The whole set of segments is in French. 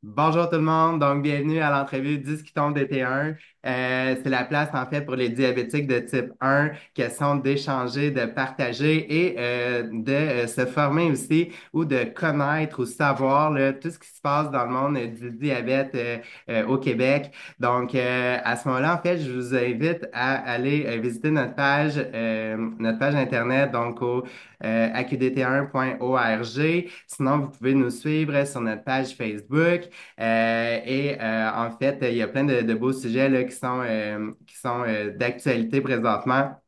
Bonjour tout le monde, donc bienvenue à l'entrevue Discutons d'été 1. C'est la place en fait pour les diabétiques de type 1, question d'échanger, de partager et de se former aussi ou de connaître ou savoir là, tout ce qui se passe dans le monde du diabète au Québec. Donc à ce moment-là, en fait, je vous invite à aller visiter notre page Internet, donc au aqdt1.org. Sinon, vous pouvez nous suivre sur notre page Facebook. En fait, il y a plein de beaux sujets là, qui sont d'actualité présentement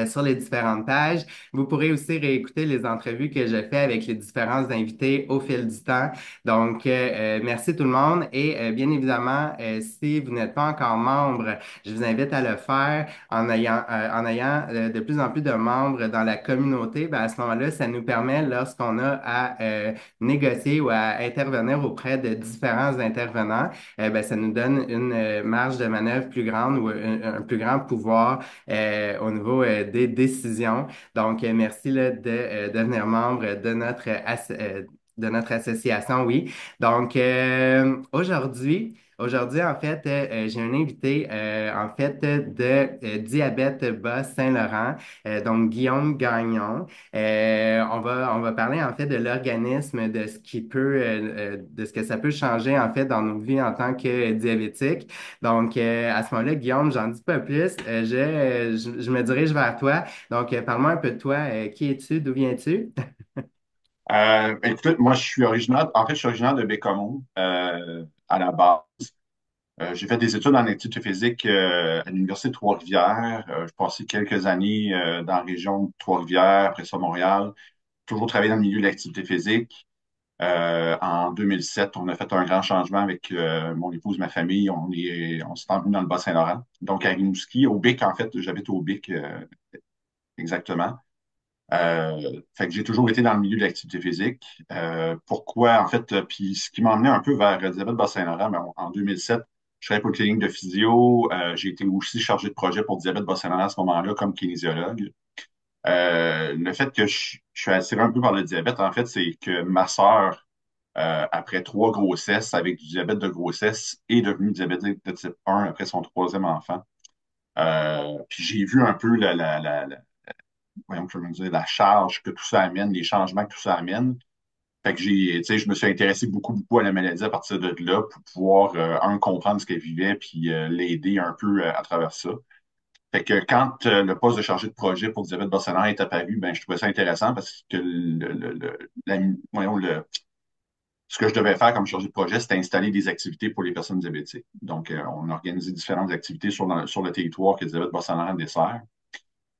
sur les différentes pages. Vous pourrez aussi réécouter les entrevues que je fais avec les différents invités au fil du temps. Donc, merci tout le monde. Et bien évidemment, si vous n'êtes pas encore membre, je vous invite à le faire en ayant de plus en plus de membres dans la communauté. Ben, à ce moment-là, ça nous permet, lorsqu'on a à négocier ou à intervenir auprès de différents intervenants, ben, ça nous donne une marge de manœuvre plus grande ou un plus grand pouvoir au niveau des décisions. Donc, merci là, de devenir membre de notre association, oui. Donc, aujourd'hui, en fait, j'ai un invité, en fait, de Diabète Bas Saint-Laurent, donc Guillaume Gagnon. On va parler, en fait, de l'organisme, de ce qui peut, de ce que ça peut changer, en fait, dans nos vies en tant que diabétiques. Donc, à ce moment-là, Guillaume, j'en dis pas plus. Je me dirige vers toi. Donc, parle-moi un peu de toi. Qui es-tu? D'où viens-tu? Écoute, moi, je suis originaire de Bécomo, à la base. J'ai fait des études en activité physique à l'Université de Trois-Rivières. J'ai passé quelques années dans la région de Trois-Rivières, après ça Montréal. Toujours travaillé dans le milieu de l'activité physique. En 2007, on a fait un grand changement avec mon épouse, ma famille. On s'est envenu dans le Bas-Saint-Laurent. Donc, à Rimouski, au Bic, en fait, j'habite au Bic, exactement. Fait que j'ai toujours été dans le milieu de l'activité physique. Pourquoi, en fait, puis ce qui m'a emmené un peu vers Diabète Bas-Saint-Laurent, ben, en 2007, je travaillais pour une clinique de physio. J'ai été aussi chargé de projet pour Diabète Bas-Saint-Laurent à ce moment-là comme kinésiologue. Le fait que je suis attiré un peu par le diabète, en fait, c'est que ma sœur, après 3 grossesses avec du diabète de grossesse, est devenue diabétique de type 1 après son troisième enfant. Puis j'ai vu un peu voyons, comment dire, la charge que tout ça amène, les changements que tout ça amène. Fait que tu sais, je me suis intéressé beaucoup à la maladie à partir de là pour pouvoir, comprendre ce qu'elle vivait puis l'aider un peu à travers ça. Fait que quand le poste de chargé de projet pour Diabète Barcelone est apparu, ben, je trouvais ça intéressant parce que voyons, ce que je devais faire comme chargé de projet, c'était installer des activités pour les personnes diabétiques. Donc, on organisait différentes activités sur le territoire que Diabète Barcelone dessert.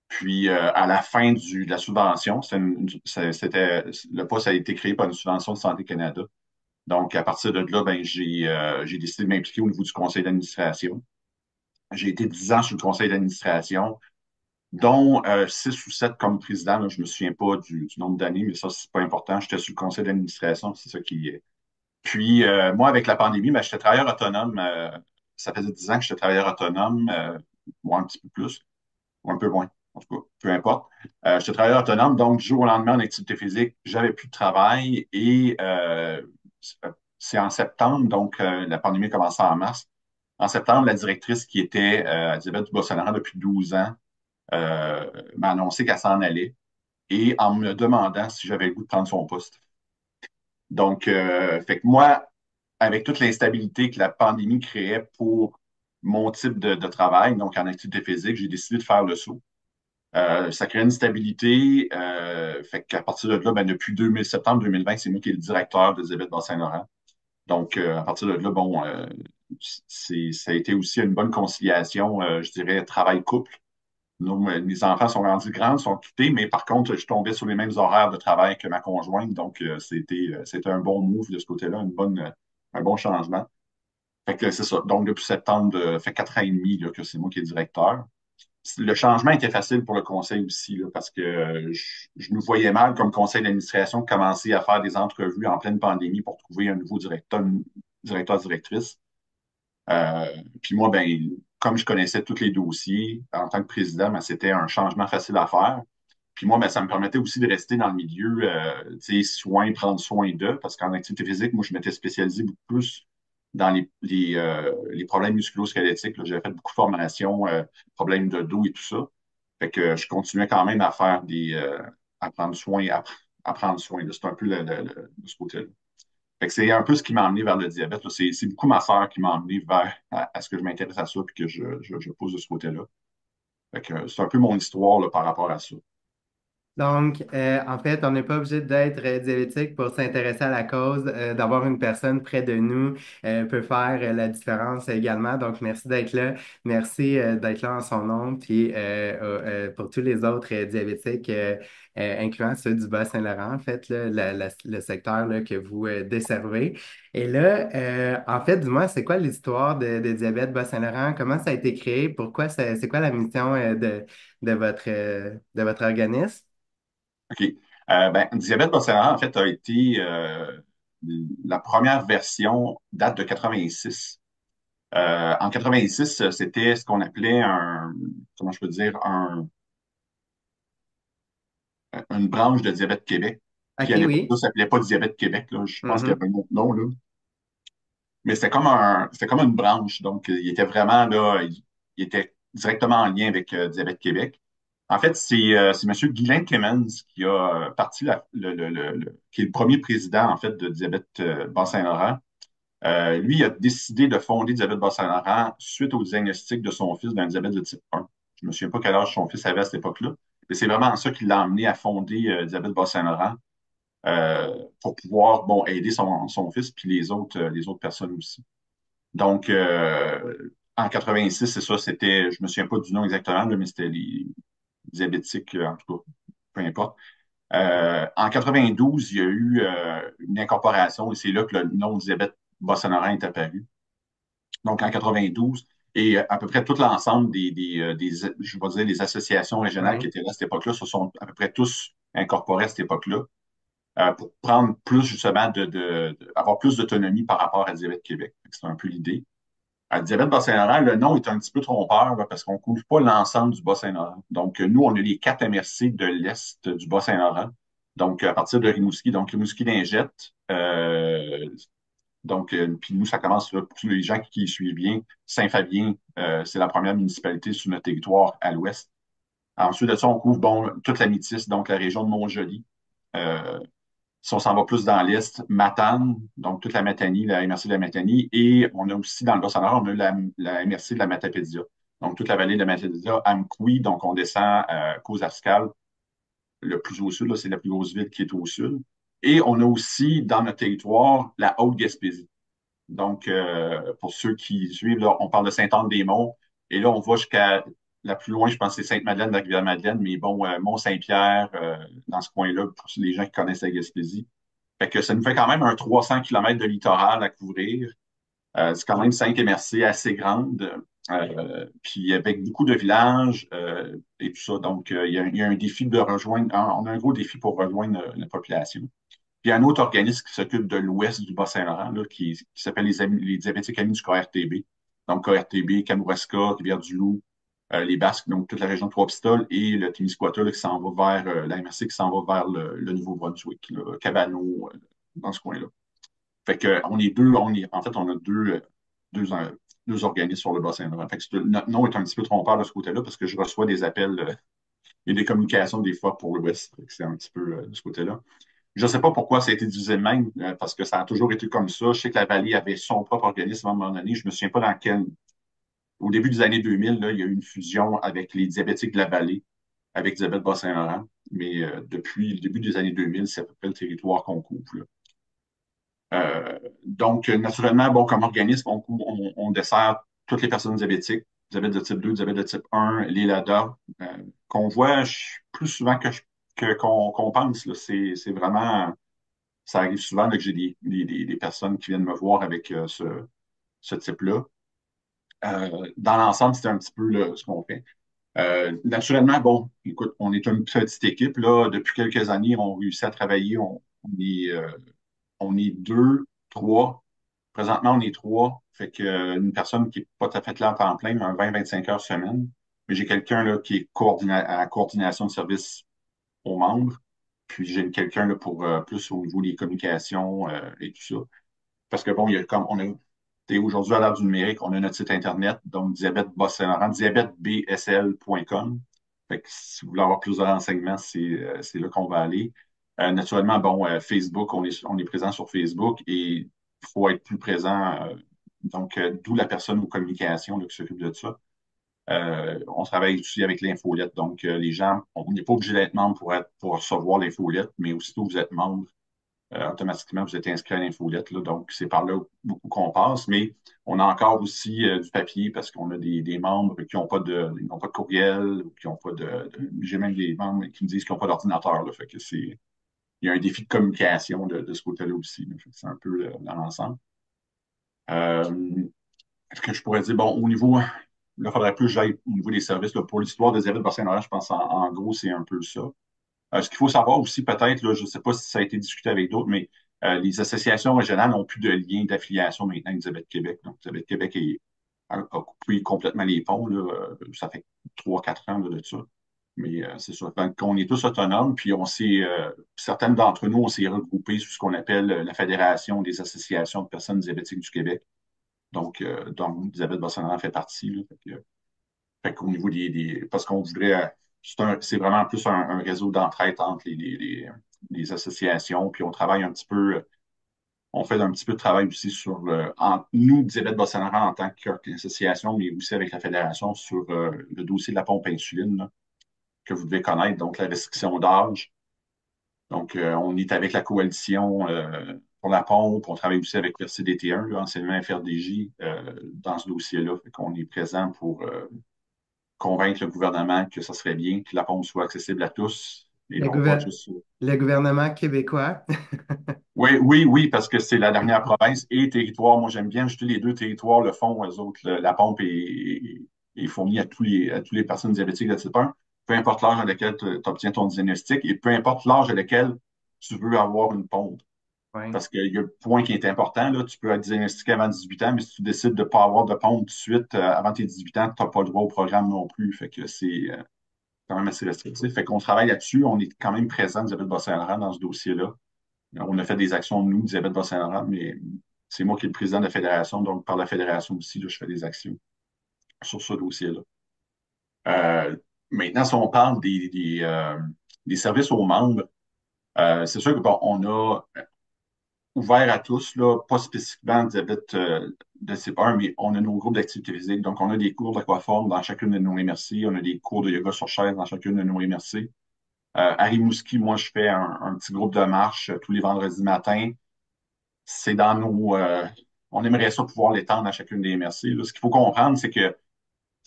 Puis, à la fin de la subvention, le poste a été créé par une subvention de Santé Canada. Donc, à partir de là, ben, j'ai décidé de m'impliquer au niveau du conseil d'administration. J'ai été 10 ans sur le conseil d'administration, dont 6 ou 7 comme président. Là, je me souviens pas du nombre d'années, mais ça, c'est pas important. J'étais sur le conseil d'administration, c'est ça qui est. Puis, moi, avec la pandémie, ben, j'étais travailleur autonome. Ça faisait 10 ans que j'étais travailleur autonome, ou un petit peu plus ou un peu moins, en tout cas, peu importe. J'étais travailleur autonome, donc du jour au lendemain en activité physique, j'avais plus de travail et c'est en septembre, donc la pandémie a commencé en mars. En septembre, la directrice qui était à Diabète du Bas-Saint-Laurent depuis 12 ans m'a annoncé qu'elle s'en allait et en me demandant si j'avais le goût de prendre son poste. Donc, fait que moi, avec toute l'instabilité que la pandémie créait pour mon type de travail, donc en activité physique, j'ai décidé de faire le saut. Ça crée une stabilité. Fait qu'à partir de là, ben, depuis septembre 2020, c'est moi qui est le directeur de Diabète Bas-Saint-Laurent. Donc, à partir de là, bon, ça a été aussi une bonne conciliation, je dirais, travail-couple. Mes enfants sont rendus grands, sont quittés, mais par contre, je tombais sur les mêmes horaires de travail que ma conjointe. Donc, c'était un bon move de ce côté-là, un bon changement. Fait que c'est ça. Donc, depuis septembre, ça fait 4 ans et demi là, que c'est moi qui est directeur. Le changement était facile pour le conseil aussi, là, parce que je nous voyais mal comme conseil d'administration commencer à faire des entrevues en pleine pandémie pour trouver un nouveau directrice. Euh, Puis moi, ben, comme je connaissais tous les dossiers en tant que président, ben, c'était un changement facile à faire. Puis moi, ben, ça me permettait aussi de rester dans le milieu, tu sais, soins, prendre soin d'eux, parce qu'en activité physique, moi, je m'étais spécialisé beaucoup plus dans les problèmes musculo-squelettiques, là. J'avais fait beaucoup de formations, problèmes de dos et tout ça. Fait que je continuais quand même à faire à prendre soin, à prendre soin, là. C'est un peu de ce côté-là. Fait que c'est un peu ce qui m'a amené vers le diabète, là. C'est beaucoup ma sœur qui m'a amené vers à ce que je m'intéresse à ça puis que je pose de ce côté-là. Fait que c'est un peu mon histoire là, par rapport à ça. Donc, en fait, on n'est pas obligé d'être diabétique pour s'intéresser à la cause. D'avoir une personne près de nous peut faire la différence également. Donc, merci d'être là. Merci d'être là en son nom. Puis, pour tous les autres diabétiques, incluant ceux du Bas-Saint-Laurent, en fait, là, le secteur là, que vous desservez. Et là, en fait, dis-moi, c'est quoi l'histoire de Diabète Bas-Saint-Laurent? Comment ça a été créé? Pourquoi c'est quoi la mission de votre organisme? OK. Ben, Diabète Bocéan, en fait, a été la première version date de 86. En 86, c'était ce qu'on appelait comment je peux dire, une branche de Diabète Québec, OK, qui à l'époque, oui. ça s'appelait pas Diabète Québec, là. Je pense qu'il y Mhm. avait un autre nom, là. Mais c'était comme une branche. Donc, il était vraiment là, il était directement en lien avec Diabète Québec. En fait, c'est M. Guylain Clemens qui a parti qui est le premier président, en fait, de Diabète Bas-Saint-Laurent. Lui, il a décidé de fonder Diabète Bas-Saint-Laurent suite au diagnostic de son fils d'un diabète de type 1. Je me souviens pas quel âge son fils avait à cette époque-là. Mais c'est vraiment ça qui l'a amené à fonder Diabète Bas-Saint-Laurent pour pouvoir, bon, aider son fils puis les autres personnes aussi. Donc, en 86, c'est ça, je me souviens pas du nom exactement, là, mais c'était les diabétiques, en tout cas, peu importe. En 92, il y a eu une incorporation et c'est là que le nom de diabète Bas-Saint-Laurent est apparu. Donc, en 92, et à peu près tout l'ensemble je vais dire, les associations régionales qui Oui. étaient là à cette époque-là se sont à peu près tous incorporés à cette époque-là pour prendre plus, justement, avoir plus d'autonomie par rapport à Diabète Québec. C'est un peu l'idée. À diabète Bas-Saint-Laurent, le nom est un petit peu trompeur là, parce qu'on ne couvre pas l'ensemble du Bas-Saint-Laurent. Donc, nous, on a les quatre MRC de l'Est du Bas-Saint-Laurent. Donc, à partir de Rimouski, donc Rimouski-Lingette. Puis nous, ça commence là, pour les gens qui suivent bien. Saint-Fabien, c'est la première municipalité sur notre territoire à l'ouest. Ensuite de ça, on couvre bon, toute la Métis, donc la région de Montjoly. Euh, Si on s'en va plus dans l'est, Matane, donc toute la Matanie, la MRC de la Matanie, et on a aussi dans le Bas-Saint-Laurent, on a la MRC de la Matapédia. Donc toute la vallée de la Matapédia, Amkoui, donc on descend Causarscal, le plus au sud, là, c'est la plus grosse ville qui est au sud. Et on a aussi dans notre territoire la Haute-Gaspésie. Donc, pour ceux qui suivent, là, on parle de Sainte-Anne-des-Monts, et là, on va jusqu'à la plus loin, je pense que c'est Sainte-Madeleine, la Rivière-Madeleine, mais bon, Mont-Saint-Pierre, dans ce coin-là, pour les gens qui connaissent la Gaspésie. Fait que ça nous fait quand même un 300 km de littoral à couvrir. C'est quand même 5 MRC assez grandes, puis avec beaucoup de villages et tout ça. Donc, il y a un défi de rejoindre, on a un gros défi pour rejoindre la population. Puis il y a un autre organisme qui s'occupe de l'ouest du Bas-Saint-Laurent, là, qui s'appelle les diabétiques amis du KRTB. Donc, KRTB, Kamouraska, Rivière-du-Loup, les Basques, donc toute la région de Trois-Pistoles, et le Témiscouata là, qui s'en va vers la MRC qui s'en va vers le Nouveau-Brunswick, là, Cabano, dans ce coin-là. Fait que en fait, on a deux, deux organismes sur le Bas-Saint-Laurent. Fait que notre nom est un petit peu trompeur de ce côté-là parce que je reçois des appels et des communications des fois pour l'Ouest. C'est un petit peu de ce côté-là. Je ne sais pas pourquoi ça a été divisé de même, parce que ça a toujours été comme ça. Je sais que la Vallée avait son propre organisme à un moment donné. Je me souviens pas dans quel. Au début des années 2000, là, il y a eu une fusion avec les diabétiques de la Vallée, avec Diabète Bas-Saint-Laurent. Mais depuis le début des années 2000, c'est à peu près le territoire qu'on couvre, là. Donc, naturellement, bon, comme organisme, on dessert toutes les personnes diabétiques, diabète de type 2, diabète de type 1, les LADA, qu'on voit plus souvent qu'on pense, là. C'est vraiment, ça arrive souvent là, que j'ai des personnes qui viennent me voir avec ce type-là. Dans l'ensemble, c'est un petit peu là, ce qu'on fait. Naturellement, bon, écoute, on est une petite équipe, là. Depuis quelques années, on réussit à travailler. On est deux, trois. Présentement, on est trois. Fait que une personne qui n'est pas tout à fait là en temps plein, un 20-25 heures semaine. Mais j'ai quelqu'un là qui est à la coordination de service aux membres. Puis j'ai quelqu'un là, pour plus au niveau des communications et tout ça. Parce que bon, il y a comme on a aujourd'hui à l'heure du numérique, on a notre site internet, donc diabète Bas Saint-Laurent, diabètebsl.com. Fait que si vous voulez avoir plus de renseignements, c'est là qu'on va aller. Naturellement, bon, Facebook, on est présent sur Facebook et il faut être plus présent. D'où la personne aux communications là, qui s'occupe de ça. On travaille aussi avec l'infolette. Donc, les gens, on n'est pas obligé d'être membre pour recevoir l'infolette, mais aussitôt que vous êtes membre, automatiquement, vous êtes inscrit à l'infolette. Là, donc, c'est par là beaucoup qu'on passe. Mais on a encore aussi du papier parce qu'on a des membres qui n'ont pas de courriel, ou qui n'ont pas j'ai même des membres qui me disent qu'ils n'ont pas d'ordinateur. Là, fait que il y a un défi de communication de ce côté-là aussi. Là. Fait que c'est un peu dans l'ensemble. Euh, Est-ce que je pourrais dire, bon, au niveau, là, il faudrait plus que j'aille au niveau des services. Là, pour l'histoire des diabète bassin je pense en gros, c'est un peu ça. Ce qu'il faut savoir aussi, peut-être, là, je ne sais pas si ça a été discuté avec d'autres, mais les associations régionales n'ont plus de lien d'affiliation maintenant avec Diabète Québec. Donc, Diabète Québec a coupé complètement les ponts. Là, ça fait 3 4 ans là, de ça. Mais c'est ça. Donc, on est tous autonomes, puis certaines d'entre nous, on s'est regroupés sous ce qu'on appelle la Fédération des associations de personnes diabétiques du Québec. Donc Diabète Boston fait partie. Là, fait qu'au niveau parce qu'on voudrait, c'est vraiment plus un réseau d'entraide entre les associations, puis on travaille un petit peu, on fait un petit peu de travail aussi sur nous, Diabète Boston en tant qu'association, mais aussi avec la fédération sur le dossier de la pompe insuline, là, que vous devez connaître, donc la restriction d'âge. Donc, on est avec la coalition pour la pompe. On travaille aussi avec le CDT1, là, anciennement FRDJ, dans ce dossier-là. Fait qu'on est présent pour convaincre le gouvernement que ça serait bien que la pompe soit accessible à tous et Le non pas gouver- juste. le gouvernement québécois. Oui, oui, oui, parce que c'est la dernière province et territoire. Moi, j'aime bien ajouter les deux territoires le font, eux autres. La pompe est fournie à tous les personnes diabétiques de type 1, peu importe l'âge à lequel tu obtiens ton diagnostic et peu importe l'âge à lequel tu veux avoir une pompe. Oui. Parce qu'il y a un point qui est important, là, tu peux être diagnostiqué avant 18 ans, mais si tu décides de ne pas avoir de pompe tout de suite avant tes 18 ans, tu n'as pas le droit au programme non plus. Fait que c'est quand même assez restrictif. Fait qu'on travaille là-dessus. On est quand même présent, Diabète Bas-Saint-Laurent, dans ce dossier-là. On a fait des actions, nous, Diabète Bas-Saint-Laurent, mais c'est moi qui est le président de la fédération. Donc, par la fédération aussi, là, je fais des actions sur ce dossier-là. Euh, Maintenant, si on parle des services aux membres, c'est sûr que bon, on a ouvert à tous, là, pas spécifiquement le diabète de type 1, mais on a nos groupes d'activité physique. Donc, on a des cours d'aquaforme dans chacune de nos MRC. On a des cours de yoga sur chaise dans chacune de nos MRC. À Rimouski, moi, je fais un petit groupe de marche tous les vendredis matins. C'est dans on aimerait ça pouvoir l'étendre à chacune des MRC. Là. Ce qu'il faut comprendre, c'est que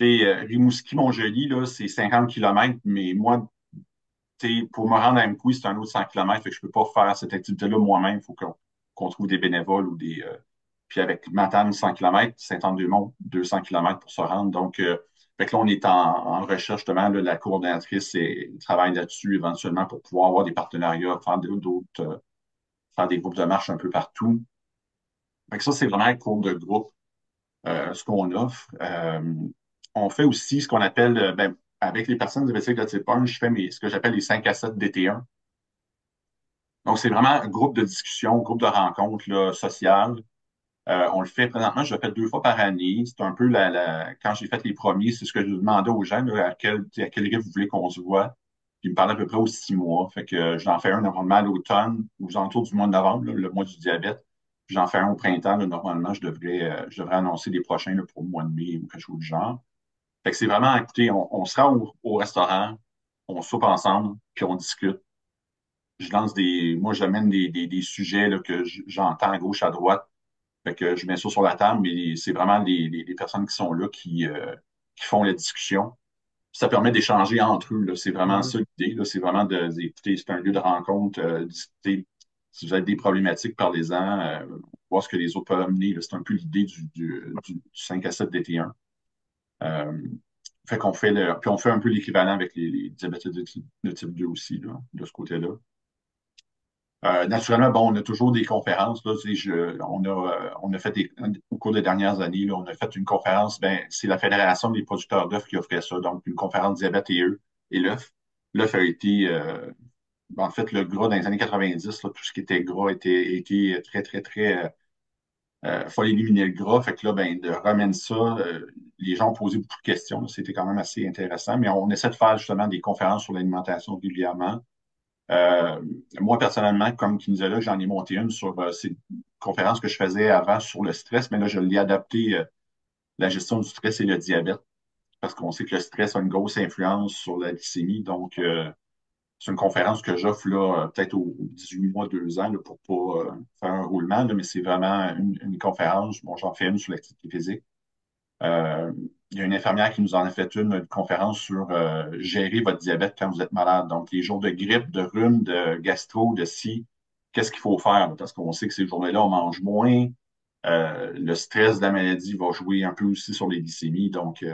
Rimouski-Montjoli, là, c'est 50 kilomètres, mais moi, pour me rendre à Mkoui, c'est un autre 100 kilomètres, fait que je peux pas faire cette activité-là moi-même. Il faut qu'on trouve des bénévoles ou des. Puis avec Matane, 100 kilomètres, Saint-Anne-du-Mont, 200 kilomètres pour se rendre. Donc, fait que là, on est en recherche justement, là, la coordonnatrice et travaille là-dessus éventuellement pour pouvoir avoir des partenariats, faire des groupes de marche un peu partout. Fait que ça, c'est vraiment un cours de groupe, ce qu'on offre. On fait aussi ce qu'on appelle, avec les personnes diabétiques de type 1, je fais ce que j'appelle les 5 à 7 DT1. Donc, c'est vraiment un groupe de discussion, un groupe de rencontres là, sociales. On le fait présentement, je le fais 2 fois par année. C'est un peu quand j'ai fait les premiers, c'est ce que je demandais aux gens, là, à quel rythme vous voulez qu'on se voit. Puis ils me parlaient à peu près aux 6 mois. Fait que j'en fais un normalement à l'automne, aux alentours du mois de novembre, là, le mois du diabète. Puis j'en fais un au printemps. Là, normalement, je devrais annoncer les prochains là, pour le mois de mai ou quelque chose du genre. Fait que c'est vraiment, écoutez, on sera au restaurant, on soupe ensemble, puis on discute. Moi, j'amène des sujets là, que j'entends à gauche, à droite. Fait que je mets ça sur la table, mais c'est vraiment les personnes qui sont là qui font la discussion. Ça permet d'échanger entre eux. Là. C'est vraiment Mhm. ça l'idée. Là. C'est vraiment écoutez, c'est un lieu de rencontre, discuter. Si vous avez des problématiques, parlez-en, voir ce que les autres peuvent amener. Là. C'est un peu l'idée du 5 à 7 DT1. Euh, Fait qu'on fait puis on fait un peu l'équivalent avec les diabètes de type 2 aussi, là, de ce côté-là. Naturellement, bon, on a toujours des conférences. Là, on a fait au cours des dernières années, là, on a fait une conférence. Ben, c'est la Fédération des producteurs d'œufs qui offrait ça, donc une conférence diabète et œufs et l'œuf. l'œuf a été, en fait, le gras dans les années 90, là, tout ce qui était gras était très, très, très, fallait éliminer le gras. Fait que là, ben, de remettre ça, les gens ont posé beaucoup de questions. C'était quand même assez intéressant, mais on essaie de faire justement des conférences sur l'alimentation régulièrement. Euh, Moi, personnellement, comme kinésiologue, j'en ai monté une sur ces conférences que je faisais avant sur le stress, mais là, je l'ai adapté, la gestion du stress et le diabète, parce qu'on sait que le stress a une grosse influence sur la glycémie. Donc, c'est une conférence que j'offre là, peut-être aux 18 mois, 2 ans, là, pour pas faire un roulement, là, mais c'est vraiment une conférence. Bon, j'en fais une sur l'activité physique. Euh, il y a une infirmière qui nous en a fait une conférence sur gérer votre diabète quand vous êtes malade. Donc, les jours de grippe, de rhume, de gastro, de scie, qu'est-ce qu'il faut faire? Là? Parce qu'on sait que ces journées-là, on mange moins. Le stress de la maladie va jouer un peu aussi sur les glycémies. Donc,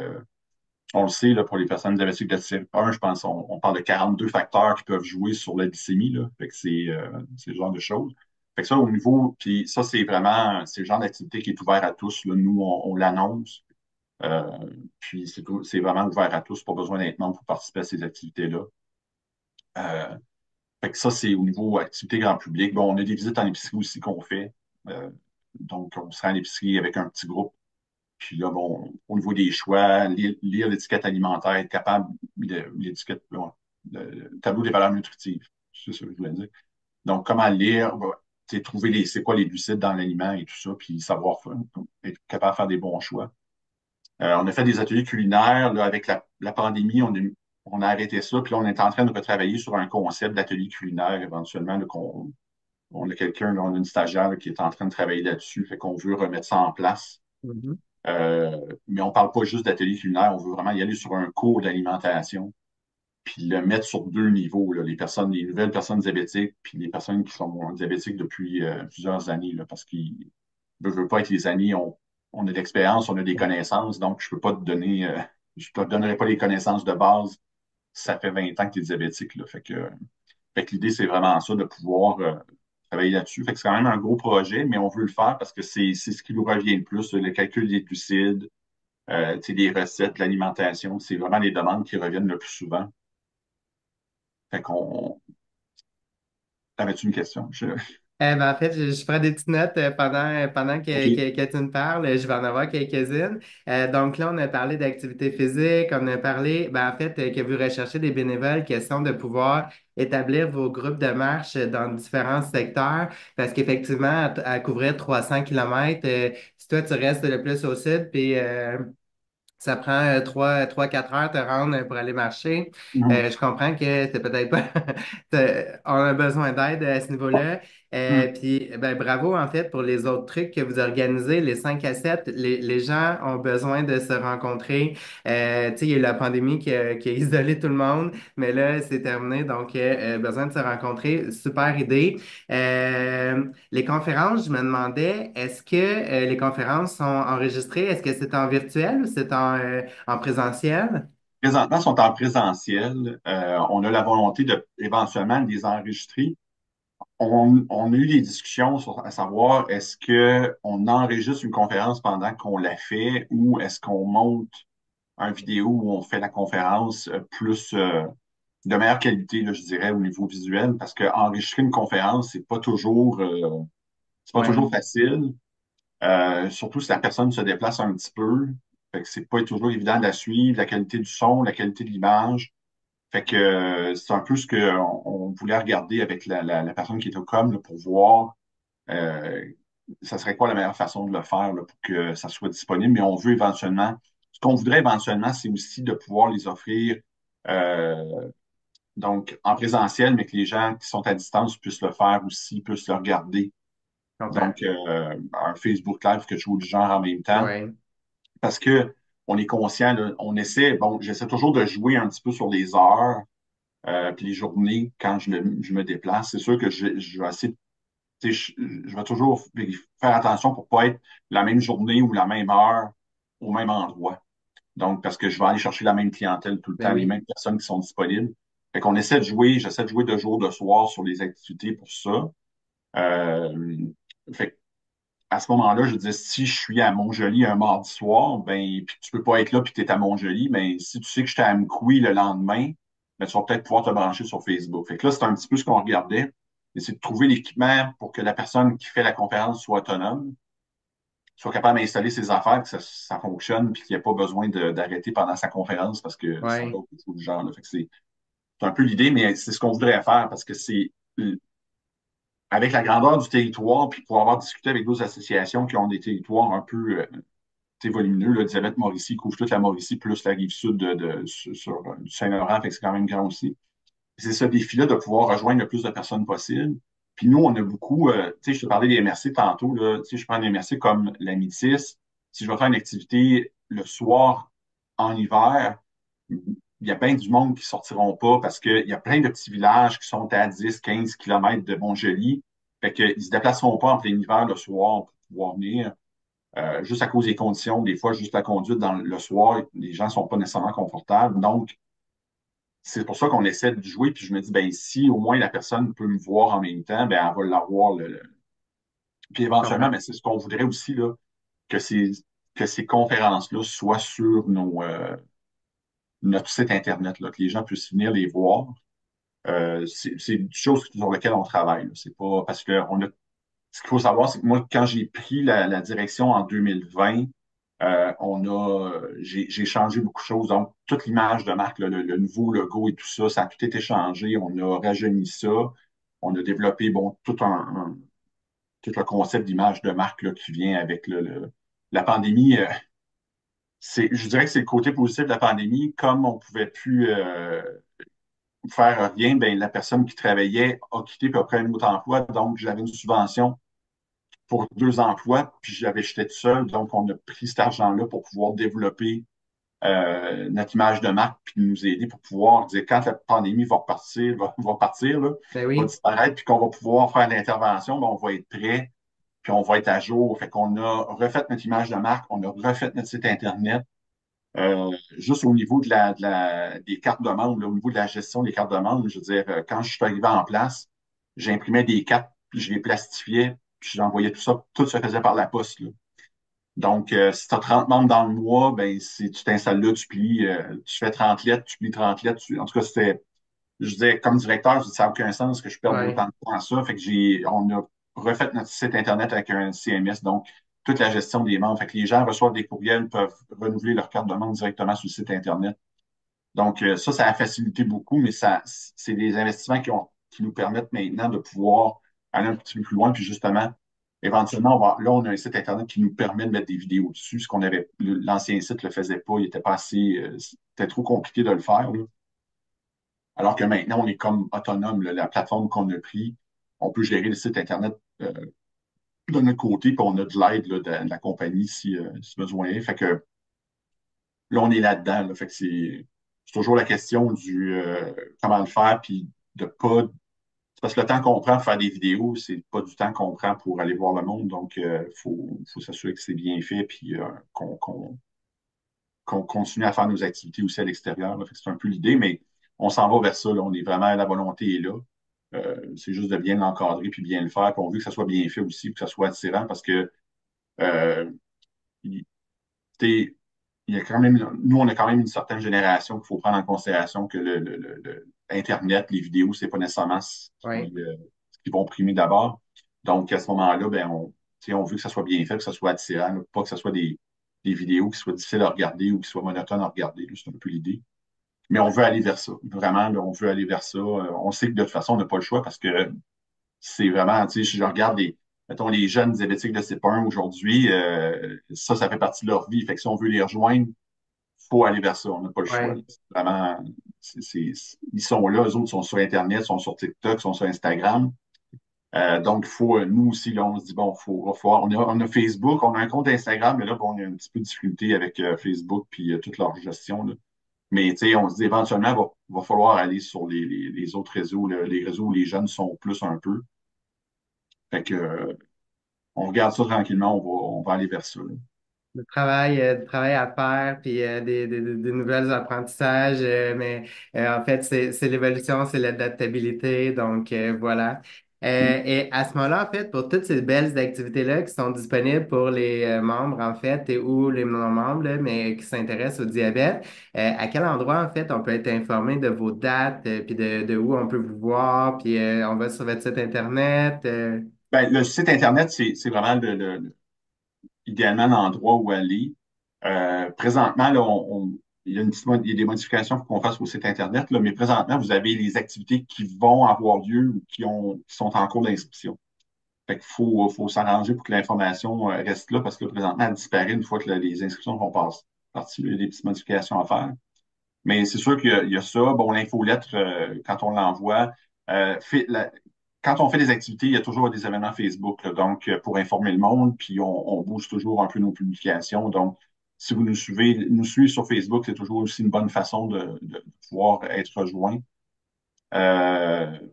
on le sait, là, pour les personnes diabétiques de type 1, je pense on parle de 42 facteurs qui peuvent jouer sur la glycémie. Là. Fait que c'est le genre de choses. Fait que ça, au niveau, puis ça, c'est le genre d'activité qui est ouvert à tous. Là. Nous, on l'annonce. Euh, Puis c'est vraiment ouvert à tous, pas besoin d'être membre pour participer à ces activités-là. Euh, Fait que ça, c'est au niveau activité grand public. Bon, on a des visites en épicerie aussi qu'on fait. Euh, donc, on se rend à l'épicerie avec un petit groupe. Puis là, bon, au niveau des choix, lire l'étiquette alimentaire, être capable de l'étiquette, bon, le tableau des valeurs nutritives. C'est ça que je voulais dire. Donc, comment lire, trouver c'est quoi les glucides dans l'aliment et tout ça, puis savoir être capable de faire des bons choix. On a fait des ateliers culinaires. Là, avec la pandémie, on a arrêté ça. Puis là, on est en train de retravailler sur un concept d'atelier culinaire éventuellement. Là, on a quelqu'un, là, on a une stagiaire là, qui est en train de travailler là-dessus. Fait qu'on veut remettre ça en place. Mhm. Mais on ne parle pas juste d'atelier culinaire. On veut vraiment y aller sur un cours d'alimentation. Puis le mettre sur deux niveaux, là, les nouvelles personnes diabétiques, puis les personnes qui sont diabétiques depuis plusieurs années, là, parce qu'ils ne veulent pas être les amis, on a de l'expérience, on a des connaissances, donc je peux pas te donner, je te donnerai pas les connaissances de base. Ça fait 20 ans que tu es diabétique, là. Fait que l'idée, c'est vraiment ça, de pouvoir travailler là-dessus. Fait que c'est quand même un gros projet, mais on veut le faire parce que c'est ce qui nous revient le plus, le calcul des glucides, tu sais, les recettes, l'alimentation, c'est vraiment les demandes qui reviennent le plus souvent. Fait qu'on, T'avais-tu une question? Ben, en fait, je prends des petites notes pendant OK. que tu me parles. Je vais en avoir quelques-unes. Donc là, on a parlé d'activité physique, on a parlé, ben, en fait, que vous recherchez des bénévoles, question de pouvoir établir vos groupes de marche dans différents secteurs, parce qu'effectivement, à couvrir 300 kilomètres, si toi, tu restes le plus au sud, puis ça prend 4 heures te rendre pour aller marcher. Mhm. Je comprends que c'est peut-être pas. On a besoin d'aide à ce niveau-là. Mhm. Puis, ben, bravo en fait pour les autres trucs que vous organisez, les 5 à 7. Les gens ont besoin de se rencontrer. Tu sais, il y a eu la pandémie qui a isolé tout le monde, mais là, c'est terminé. Donc, besoin de se rencontrer. Super idée. Les conférences, je me demandais, est-ce que les conférences sont enregistrées? Est-ce que c'est en virtuel ou c'est en présentiel? Présentement, ils sont en présentiel. On a la volonté de éventuellement les enregistrer. On a eu des discussions à savoir est-ce qu'on enregistre une conférence pendant qu'on la fait ou est-ce qu'on monte une vidéo où on fait la conférence plus de meilleure qualité, là, je dirais, au niveau visuel, parce que enregistrer une conférence, c'est pas toujours Oui, facile. Surtout si la personne se déplace un petit peu. Fait que c'est pas toujours évident de la suivre, la qualité du son, la qualité de l'image. Fait que c'est un peu ce qu'on voulait regarder avec la personne qui est au com là, pour voir euh, ça serait quoi la meilleure façon de le faire là, pour que ça soit disponible. Mais on veut éventuellement, ce qu'on voudrait éventuellement, c'est aussi de pouvoir les offrir euh, donc en présentiel, mais que les gens qui sont à distance puissent le faire aussi, puissent le regarder. je comprends. Donc, un Facebook Live, quelque chose du genre en même temps. Oui, Parce que on est conscient, là, on essaie, bon, j'essaie toujours de jouer un petit peu sur les heures, puis les journées quand je me déplace. C'est sûr que je vais essayer, tu sais, je vais toujours faire attention pour pas être la même journée ou la même heure au même endroit. Donc, parce que je vais aller chercher la même clientèle tout le ben temps, les oui. mêmes personnes qui sont disponibles. Fait qu'on essaie de jouer, j'essaie de jouer de jour, de soir sur les activités pour ça. Euh, Fait à ce moment-là, je dis si je suis à Montjoli un mardi soir, ben, puis tu peux pas être là puis tu es à Montjoli, ben, si tu sais que j'étais à Amkoui le lendemain, mais tu vas peut-être pouvoir te brancher sur Facebook. Fait que là, c'est un petit peu ce qu'on regardait. Et c'est de trouver l'équipement pour que la personne qui fait la conférence soit autonome, soit capable d'installer ses affaires, que ça fonctionne, puis qu'il n'y ait pas besoin d'arrêter pendant sa conférence parce que ça Ouais. bloque tout le genre. Là. Fait que c'est un peu l'idée, mais c'est ce qu'on voudrait faire parce que c'est avec la grandeur du territoire, puis pour avoir discuté avec d'autres associations qui ont des territoires un peu volumineux, là, Elisabeth Mauricie couvre toute la Mauricie plus la rive sud du Saint-Laurent, fait que c'est quand même grand aussi. C'est ce défi-là de pouvoir rejoindre le plus de personnes possible. Puis nous, on a beaucoup, tu sais, je te parlais des MRC tantôt, là, tu sais, je prends des MRC comme la Métis. Si je vais faire une activité le soir en hiver, il y a bien du monde qui sortiront pas parce qu'il y a plein de petits villages qui sont à 10, 15 kilomètres de Montjoli. Fait qu'ils se déplaceront pas en plein hiver le soir pour pouvoir venir. Juste à cause des conditions, des fois, juste la conduite dans le soir, les gens sont pas nécessairement confortables. Donc, c'est pour ça qu'on essaie de jouer, puis je me dis, ben si au moins la personne peut me voir en même temps, ben elle va l'avoir. Puis éventuellement, ben, c'est ce qu'on voudrait aussi, là, que ces conférences-là soient sur notre site Internet, là, que les gens puissent venir les voir. C'est une chose sur laquelle on travaille. Là. C'est pas parce que ce qu'il faut savoir, c'est que moi, quand j'ai pris la direction en 2020, j'ai changé beaucoup de choses. Donc, toute l'image de marque, là, le nouveau logo et tout ça, ça a tout été changé. On a rajeuni ça. On a développé, bon, tout le concept d'image de marque là, qui vient avec la pandémie. Je dirais que c'est le côté positif de la pandémie. Comme on pouvait plus faire rien, ben, la personne qui travaillait a quitté puis a pris un autre emploi. Donc, j'avais une subvention pour 2 emplois, puis j'étais tout seul. Donc, on a pris cet argent-là pour pouvoir développer notre image de marque, puis nous aider pour pouvoir dire quand la pandémie va repartir, va partir, là, Ben va oui. disparaître, puis qu'on va pouvoir faire l'intervention, ben, on va être prêt, puis on va être à jour. Fait qu'on a refait notre image de marque, on a refait notre site Internet. Juste au niveau des cartes de membres, là, au niveau de la gestion des cartes de membres, je veux dire, quand je suis arrivé en place, j'imprimais des cartes, puis je les plastifiais, puis j'envoyais tout ça, tout se faisait par la poste. Là. Donc, si tu as 30 membres dans le mois, ben, si tu t'installes là, tu fais 30 lettres, tu plies 30 lettres. En tout cas, je disais, comme directeur, ça n'a aucun sens que je perde Ouais. autant de temps à ça. Fait que on a refait notre site Internet avec un CMS, donc toute la gestion des membres. Fait que les gens reçoivent des courriels, peuvent renouveler leur carte de membre directement sur le site Internet. Donc, ça a facilité beaucoup, mais c'est des investissements qui nous permettent maintenant de pouvoir aller un petit peu plus loin. Puis justement, éventuellement, là, on a un site Internet qui nous permet de mettre des vidéos dessus, ce qu'on avait, l'ancien site ne le faisait pas, il était pas assez, c'était trop compliqué de le faire. Là. Alors que maintenant, on est comme autonome. Là. La plateforme qu'on a pris, on peut gérer le site Internet de notre côté, puis on a de l'aide là, de la compagnie si besoin est. Fait que là, on est là-dedans. Là. Fait que c'est toujours la question du comment le faire, puis de pas. C'est parce que le temps qu'on prend pour faire des vidéos, c'est pas du temps qu'on prend pour aller voir le monde. Donc, faut s'assurer que c'est bien fait, puis qu'on continue à faire nos activités aussi à l'extérieur. Là. Fait que c'est un peu l'idée, mais on s'en va vers ça. Là. On est vraiment, la volonté est là. C'est juste de bien l'encadrer puis bien le faire. Puis on veut que ça soit bien fait aussi, que ça soit attirant parce que euh, il, il y a quand même, nous, on a quand même une certaine génération qu'il faut prendre en considération que Internet, les vidéos, c'est pas nécessairement Ouais. ce qui vont primer d'abord. Donc, à ce moment-là, ben, on veut que ça soit bien fait, que ça soit attirant, là, pas que ce soit des vidéos qui soient difficiles à regarder ou qui soient monotones à regarder. Là, c'est un peu l'idée. Mais on veut aller vers ça. Vraiment, là, on veut aller vers ça. On sait que de toute façon, on n'a pas le choix parce que c'est vraiment, tu sais, si je regarde mettons, les jeunes diabétiques de type 1 aujourd'hui, ça fait partie de leur vie. Fait que si on veut les rejoindre, faut aller vers ça. On n'a pas le choix. Ouais. Là. C'est vraiment, ils sont là, eux autres sont sur Internet, sont sur TikTok, sont sur Instagram. Donc, il faut, nous aussi, là, on se dit, bon, on a Facebook, on a un compte Instagram, mais là, bon, on a un petit peu de difficulté avec Facebook puis toute leur gestion. Là. Mais, tu sais, on se dit, éventuellement, va falloir aller sur les autres réseaux, les réseaux où les jeunes sont plus un peu. Fait que, on regarde ça tranquillement, on va aller vers ça. Là. Du travail à faire, puis des nouvelles apprentissages, mais en fait, c'est l'évolution, c'est l'adaptabilité, donc voilà. Et à ce moment-là, en fait, pour toutes ces belles activités-là qui sont disponibles pour les membres, en fait, et, ou les non-membres, là, mais qui s'intéressent au diabète, à quel endroit, en fait, on peut être informé de vos dates, puis de où on peut vous voir, puis on va sur votre site Internet. Ben, le site Internet, c'est vraiment idéalement l'endroit où aller. Présentement, là, il y a il y a des modifications qu'on fasse au site Internet, là, mais présentement, vous avez les activités qui vont avoir lieu ou qui sont en cours d'inscription. Fait qu'il faut s'arranger pour que l'information reste là parce que présentement, elle disparaît une fois que les inscriptions vont passer. Partie, il y a des petites modifications à faire. Mais c'est sûr qu'il y a ça. Bon, l'infolettre, quand on l'envoie, quand on fait des activités, il y a toujours des événements Facebook, là, donc pour informer le monde, puis on booste toujours un peu nos publications. Donc, si vous nous suivez sur Facebook, c'est toujours aussi une bonne façon de pouvoir être rejoint.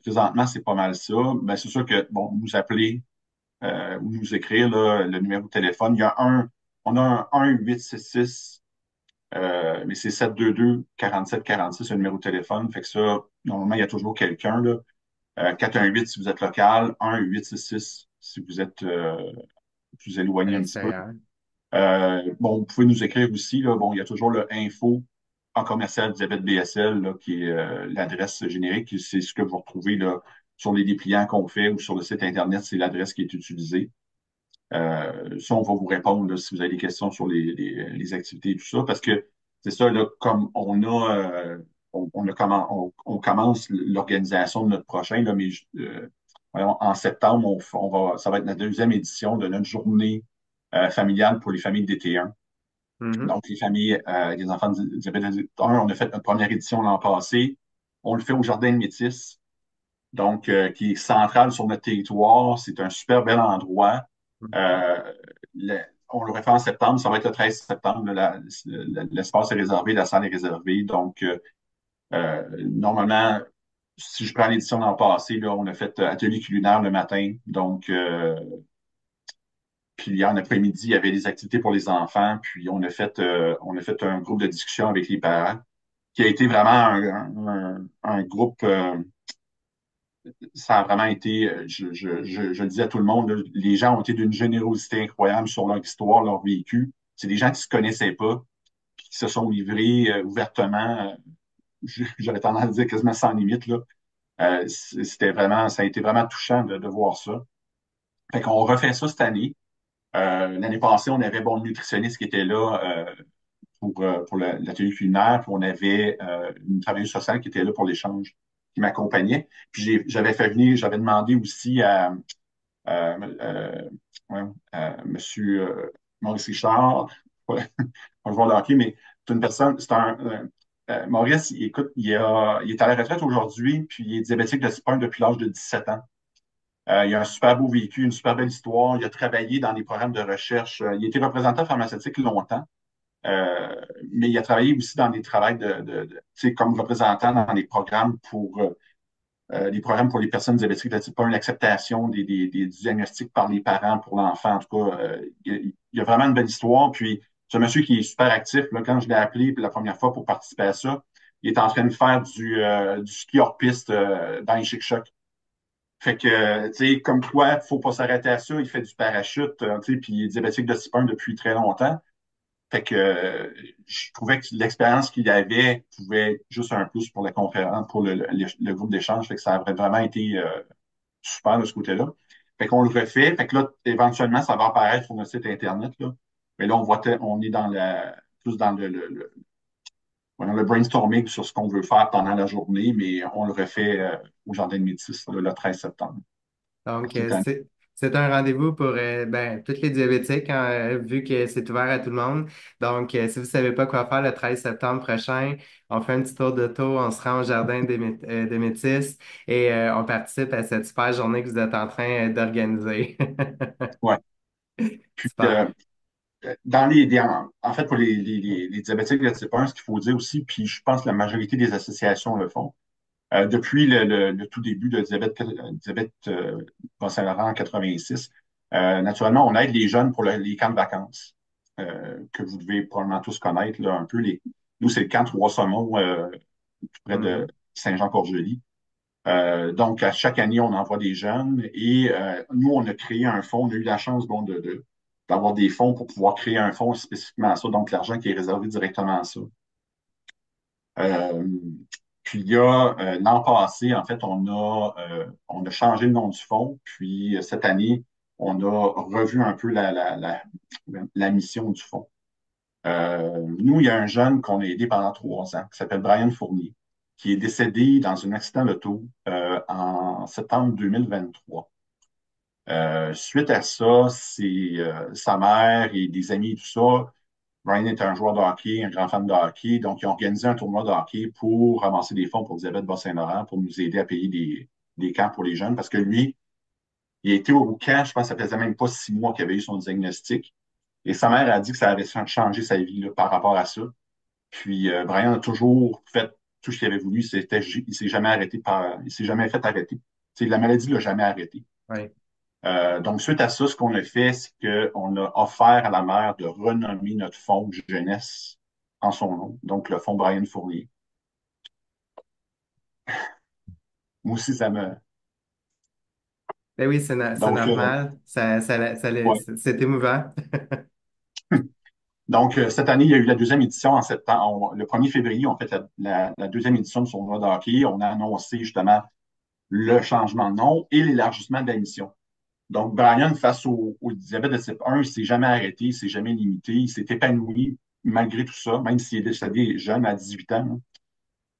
Présentement, c'est pas mal ça. Ben, c'est sûr que, bon, vous appelez ou nous écrire là, le numéro de téléphone. On a un 1-866 mais c'est 722 47 46 un numéro de téléphone. Fait que ça, normalement, il y a toujours quelqu'un, là. 418 si vous êtes local, 1-866 si vous êtes plus À éloigné un petit peu. l'extérieur. Bon, vous pouvez nous écrire aussi, là. Bon, il y a toujours le info en commercial diabète BSL, là, qui est l'adresse générique. C'est ce que vous retrouvez là, sur les dépliants qu'on fait ou sur le site Internet, c'est l'adresse qui est utilisée. Ça, on va vous répondre là, si vous avez des questions sur les activités et tout ça, parce que c'est ça, là, comme on commence l'organisation de notre prochain, là, mais voyons, en septembre, ça va être la deuxième édition de notre journée familiale pour les familles DT1. Mhm. Donc, les familles, les enfants de diabète de type 1, on a fait notre première édition l'an passé. On le fait au Jardin de Métis, donc qui est central sur notre territoire. C'est un super bel endroit. Euh, on le refait en septembre, ça va être le 13 septembre. L'espace est réservé, la salle est réservée. Donc, normalement, si je prends l'édition l'an passé, là, on a fait atelier culinaire le matin. Donc, puis en après-midi, il y avait des activités pour les enfants. Puis on a fait un groupe de discussion avec les parents, qui a été vraiment un groupe. Ça a vraiment été, je le dis à tout le monde, là, les gens ont été d'une générosité incroyable sur leur histoire, leur vécu. C'est des gens qui se connaissaient pas, puis qui se sont livrés ouvertement. J'aurais tendance à dire quasiment sans limite, là. C'était vraiment, ça a été vraiment touchant de voir ça. Fait qu'on refait ça cette année. L'année passée, on avait bon, le nutritionniste qui était là pour l'atelier culinaire, puis on avait une travailleuse sociale qui était là pour l'échange, qui m'accompagnait. Puis j'avais demandé aussi euh, ouais, Monsieur Maurice Richard, on le voit le hockey, mais c'est une personne, Maurice, écoute, il est à la retraite aujourd'hui, puis il est diabétique de type 1 depuis l'âge de 17 ans. Il a un super beau vécu, une super belle histoire. Il a travaillé dans des programmes de recherche. Il a été représentant pharmaceutique longtemps, euh, mais il a travaillé aussi dans des travails tu sais, comme représentant dans des programmes pour les personnes diabétiques de type 1, l'acceptation des diagnostics par les parents pour l'enfant. En tout cas, il y a vraiment une belle histoire. Puis, c'est un monsieur qui est super actif. Là, quand je l'ai appelé la première fois pour participer à ça, il est en train de faire du ski hors piste dans les Chic-Chocs. Fait que, tu sais, comme quoi, faut pas s'arrêter à ça. Il fait du parachute, tu sais, puis il est diabétique de type 1 depuis très longtemps. Fait que je trouvais que l'expérience qu'il avait pouvait être juste un plus pour la conférence, pour le groupe d'échange. Fait que ça a vraiment été super de ce côté-là. Fait qu'on le refait. Fait que là, éventuellement, ça va apparaître sur notre site Internet, là. Mais là, on est plus dans le brainstorming sur ce qu'on veut faire pendant la journée, mais on le refait au Jardin de Métis, là, le 13 septembre Donc, cette année. c'est un rendez-vous pour ben, tous les diabétiques, hein, vu que c'est ouvert à tout le monde. Donc, si vous ne savez pas quoi faire le 13 septembre prochain, on fait un petit tour d'auto, on se rend au jardin des Métis et on participe à cette super journée que vous êtes en train d'organiser. Ouais. Puis, Super. en fait, pour les diabétiques de type 1, ce qu'il faut dire aussi, puis je pense que la majorité des associations le font, depuis le tout début de diabète Bas-Saint-Laurent en 86, naturellement, on aide les jeunes pour les camps de vacances, que vous devez probablement tous connaître, là, un peu. Nous, c'est le camp Trois-Saumons, tout près de Mhm. Saint-Jean-Port-Joli. Donc, à chaque année, on envoie des jeunes et nous, on a créé un fonds. On a eu la chance bon, d'avoir des fonds pour pouvoir créer un fonds spécifiquement à ça, donc l'argent qui est réservé directement à ça. Euh, Puis il y a l'an passé, en fait, on a changé le nom du fonds. Puis cette année, on a revu un peu la mission du fonds. Nous, il y a un jeune qu'on a aidé pendant 3 ans qui s'appelle Brian Fournier, qui est décédé dans un accident d'auto en septembre 2023. Suite à ça, c'est sa mère et des amis et tout ça. Brian est un joueur de hockey, un grand fan de hockey, donc ils ont organisé un tournoi de hockey pour ramasser des fonds pour Diabète Bas-Saint-Laurent, pour nous aider à payer des camps pour les jeunes, parce que lui, il a été au camp, je pense que ça faisait même pas 6 mois qu'il avait eu son diagnostic, et sa mère a dit que ça avait changé sa vie là, par rapport à ça. Puis Brian a toujours fait tout ce qu'il avait voulu. Il s'est jamais arrêté il s'est jamais fait arrêter. La maladie l'a jamais arrêté. Ouais. Donc, suite à ça, ce qu'on a fait, c'est qu'on a offert à la mère de renommer notre fonds jeunesse en son nom, donc le fonds Brian Fournier. Moi aussi, ça me. Ben oui, c'est Donc, normal. ouais. C'est émouvant. Donc, cette année, il y a eu la deuxième édition en septembre. Le 1er février, on fait la deuxième édition de son tournoi de hockey. On a annoncé justement le changement de nom et l'élargissement de la mission. Donc, Brian, face au diabète de type 1, il ne s'est jamais arrêté, il ne s'est jamais limité, il s'est épanoui malgré tout ça, même s'il est décédé jeune à 18 ans.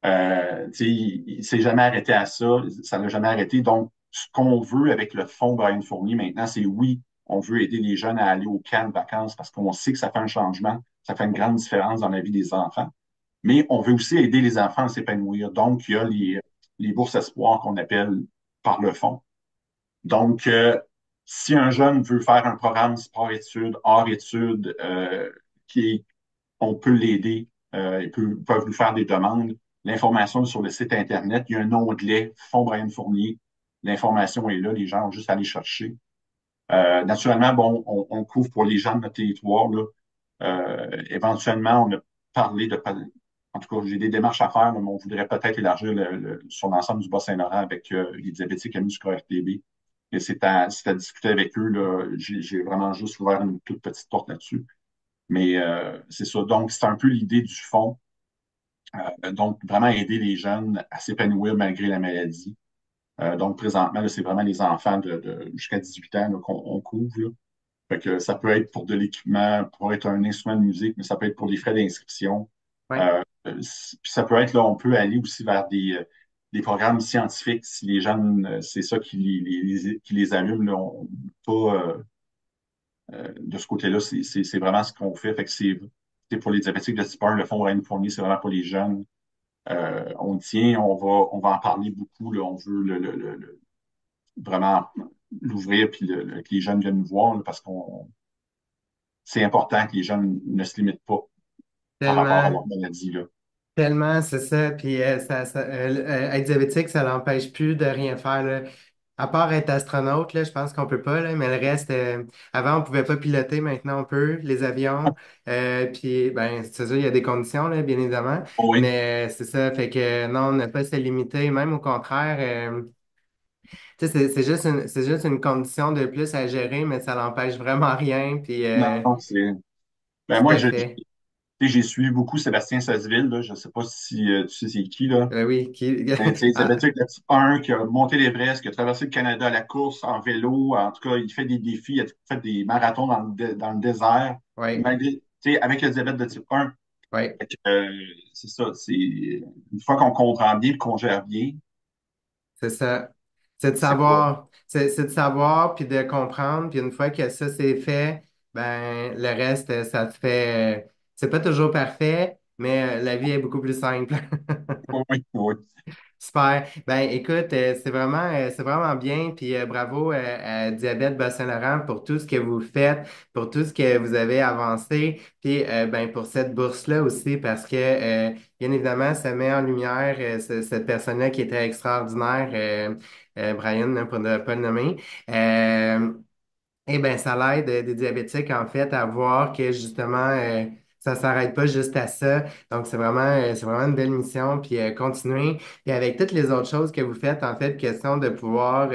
Il ne s'est jamais arrêté à ça, ça ne l'a jamais arrêté. Donc, ce qu'on veut avec le fonds Brian Fournier maintenant, c'est oui, on veut aider les jeunes à aller au camp de vacances parce qu'on sait que ça fait un changement, ça fait une grande différence dans la vie des enfants. Mais on veut aussi aider les enfants à s'épanouir. Donc, il y a les bourses espoirs qu'on appelle par le fonds. Donc, si un jeune veut faire un programme sport-études, hors-études, qui on peut l'aider, peuvent nous faire des demandes. L'information est sur le site Internet. Il y a un onglet Fonds Brian Fournier. L'information est là, les gens ont juste à aller chercher. Naturellement, bon, on couvre pour les gens de notre territoire. Là. Éventuellement, on a parlé de. En tout cas, j'ai des démarches à faire, mais on voudrait peut-être élargir sur l'ensemble du Bas-Saint-Laurent avec les diabétiques amis du RTB. Et c'est à discuter avec eux. Là. J'ai vraiment juste ouvert une toute petite porte là-dessus. Mais c'est ça. Donc, c'est un peu l'idée du fond. Donc, vraiment aider les jeunes à s'épanouir malgré la maladie. Donc, présentement, là, c'est vraiment les enfants jusqu'à 18 ans là, qu'on couvre. Là. Fait que ça peut être pour de l'équipement, pour être un instrument de musique, mais ça peut être pour des frais d'inscription. Ouais. Puis ça peut être, là, on peut aller aussi vers des programmes scientifiques si les jeunes, c'est ça qui les allume. Là, pas, de ce côté-là, c'est vraiment ce qu'on fait. Fait que c'est pour les diabétiques de type 1, le fonds Ryan Fournier, c'est vraiment pour les jeunes. On tient, on va en parler beaucoup. Là, on veut vraiment l'ouvrir puis que les jeunes viennent nous voir là, parce qu'on c'est important que les jeunes ne se limitent pas par rapport à Tellement. leur maladie. Là. Tellement, c'est ça. Puis être diabétique, ça l'empêche plus de rien faire, là. À part être astronaute, là, je pense qu'on peut pas, là, mais le reste, avant, on pouvait pas piloter, maintenant on peut, les avions. Puis, ben, c'est sûr, il y a des conditions, là, bien évidemment. Oui, Mais c'est ça, fait que non, on n'a pas à se limiter, même au contraire. Tu sais, c'est juste une condition de plus à gérer, mais ça n'empêche vraiment rien. Puis, non, c'est. Ben tout moi, à fait. j'ai suivi beaucoup Sébastien Sasseville. Là. Je ne sais pas si tu sais c'est qui, là. Oui, qui... Tu sais, Ah, diabétique de type 1 qui a monté l'Everest, qui a traversé le Canada à la course en vélo. En tout cas, il fait des défis, il a fait des marathons dans le désert. ouais, Malgré, tu sais, avec le diabète de type 1, ouais. fait que, c'est ça. Une fois qu'on comprend bien et qu'on gère bien, C'est ça. C'est de c'est pas. savoir, c'est de savoir puis de comprendre. Puis une fois que ça c'est fait, ben le reste, ça te fait. C'est pas toujours parfait, mais la vie est beaucoup plus simple. Oui, oui. Super. Ben écoute, c'est vraiment bien. Puis bravo à Diabète Bas-Saint-Laurent pour tout ce que vous faites, pour tout ce que vous avez avancé, puis ben pour cette bourse-là aussi, parce que bien évidemment, ça met en lumière cette personne-là qui était extraordinaire, Brian, hein, pour ne pas le nommer. Eh bien, ça l'aide des diabétiques, en fait, à voir que justement, ça s'arrête pas juste à ça. Donc, c'est vraiment une belle mission. Puis, continuez. Puis, avec toutes les autres choses que vous faites, en fait, question de pouvoir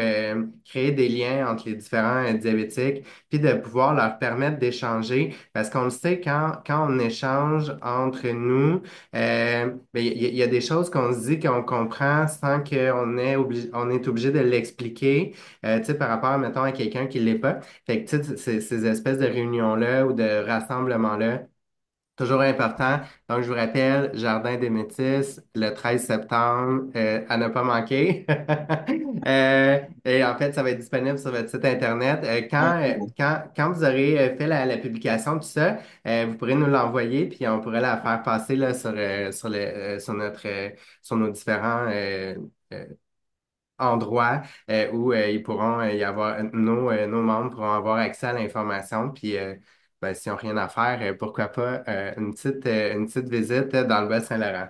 créer des liens entre les différents diabétiques, puis de pouvoir leur permettre d'échanger. Parce qu'on le sait, quand on échange entre nous, ben, il y a des choses qu'on se dit qu'on comprend sans on est obligé de l'expliquer, tu sais, par rapport, mettons, à quelqu'un qui l'est pas. Fait que, tu sais, ces espèces de réunions-là ou de rassemblements-là, toujours important. Donc, je vous rappelle, Jardin des Métis, le 13 septembre, à ne pas manquer. Et en fait, ça va être disponible sur votre site Internet. Ouais, c'est beau. Quand vous aurez fait la publication, tout ça, vous pourrez nous l'envoyer, puis on pourrait la faire passer là, sur sur nos différents euh, endroits où ils pourront y avoir, nos membres pourront avoir accès à l'information. Puis, ben, s'ils n'ont rien à faire, pourquoi pas une petite visite dans le Bas-Saint-Laurent.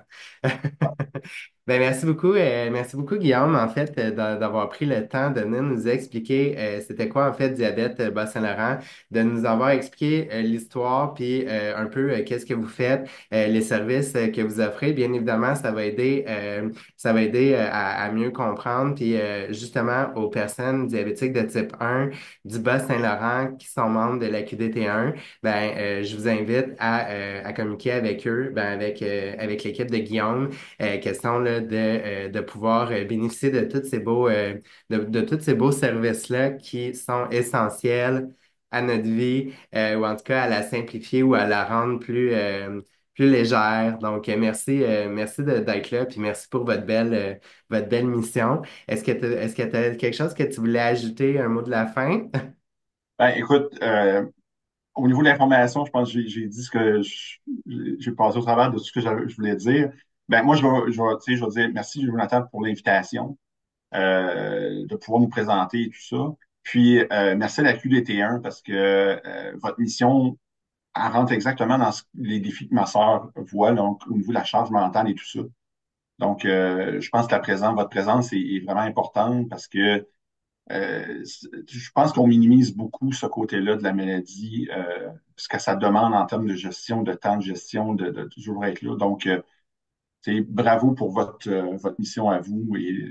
Ben, merci beaucoup Guillaume, en fait, d'avoir pris le temps de venir nous expliquer c'était quoi en fait diabète Bas-Saint-Laurent, de nous avoir expliqué l'histoire, puis un peu qu'est-ce que vous faites, les services que vous offrez. Bien évidemment, ça va aider à mieux comprendre, puis justement aux personnes diabétiques de type 1 du Bas-Saint-Laurent qui sont membres de la QDT1, ben, je vous invite à communiquer avec eux, ben, avec l'équipe de Guillaume, question là, de pouvoir bénéficier de tous de tous ces beaux services-là qui sont essentiels à notre vie, ou en tout cas à la simplifier ou à la rendre plus légère. Donc, merci d'être là, puis merci pour votre belle mission. Est-ce que tu as quelque chose que tu voulais ajouter, un mot de la fin? Ben, écoute, au niveau de l'information, je pense que j'ai dit ce que j'ai passé au travers de tout ce que je voulais dire. Ben, moi, tu sais, je vais dire merci, Jonathan, pour l'invitation, de pouvoir nous présenter et tout ça. Puis, merci à la QDT1 parce que votre mission, elle rentre exactement dans les défis que ma sœur voit, donc au niveau de la charge mentale et tout ça. Donc, je pense que votre présence est vraiment importante parce que je pense qu'on minimise beaucoup ce côté-là de la maladie, ce que ça demande en termes de gestion, de temps de gestion, de toujours être là. Donc, bravo pour votre mission à vous et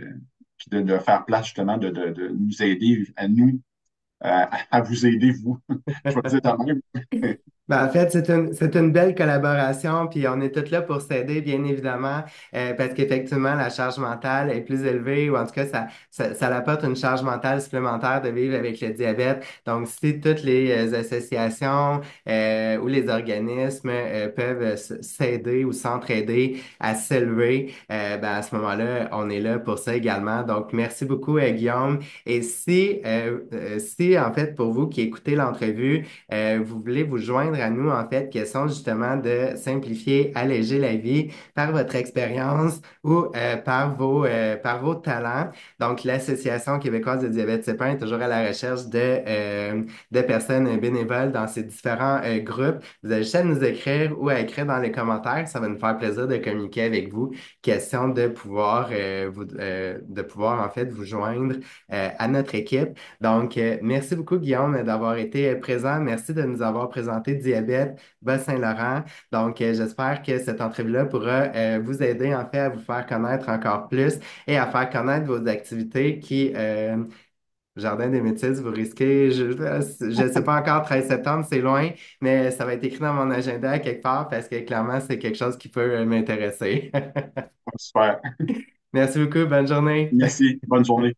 puis de faire place justement de nous aider à nous, à vous aider vous. Je vais dire de même. Ben, en fait, c'est une belle collaboration, puis on est tous là pour s'aider, bien évidemment, parce qu'effectivement, la charge mentale est plus élevée, ou en tout cas, ça apporte une charge mentale supplémentaire de vivre avec le diabète. Donc, si toutes les associations ou les organismes peuvent s'aider ou s'entraider à s'élever, ben, à ce moment-là, on est là pour ça également. Donc, merci beaucoup, Guillaume. Et si, en fait, pour vous qui écoutez l'entrevue, vous voulez vous joindre à nous, en fait, question justement de simplifier, alléger la vie par votre expérience ou par vos talents. Donc, l'Association québécoise de diabète type 1 est toujours à la recherche de personnes bénévoles dans ces différents groupes. Vous avez juste à nous écrire ou à écrire dans les commentaires. Ça va nous faire plaisir de communiquer avec vous. Question de pouvoir, en fait, vous joindre à notre équipe. Donc, merci beaucoup, Guillaume, d'avoir été présent. Merci de nous avoir présenté Diabète Bas-Saint-Laurent. Donc, j'espère que cette entrevue-là pourra vous aider, en fait, à vous faire connaître encore plus et à faire connaître vos activités qui, Jardin des Métis, vous risquez, je ne sais pas encore, 13 septembre, c'est loin, mais ça va être écrit dans mon agenda quelque part parce que clairement, c'est quelque chose qui peut m'intéresser. Super. Merci beaucoup, bonne journée. Merci. Bonne journée.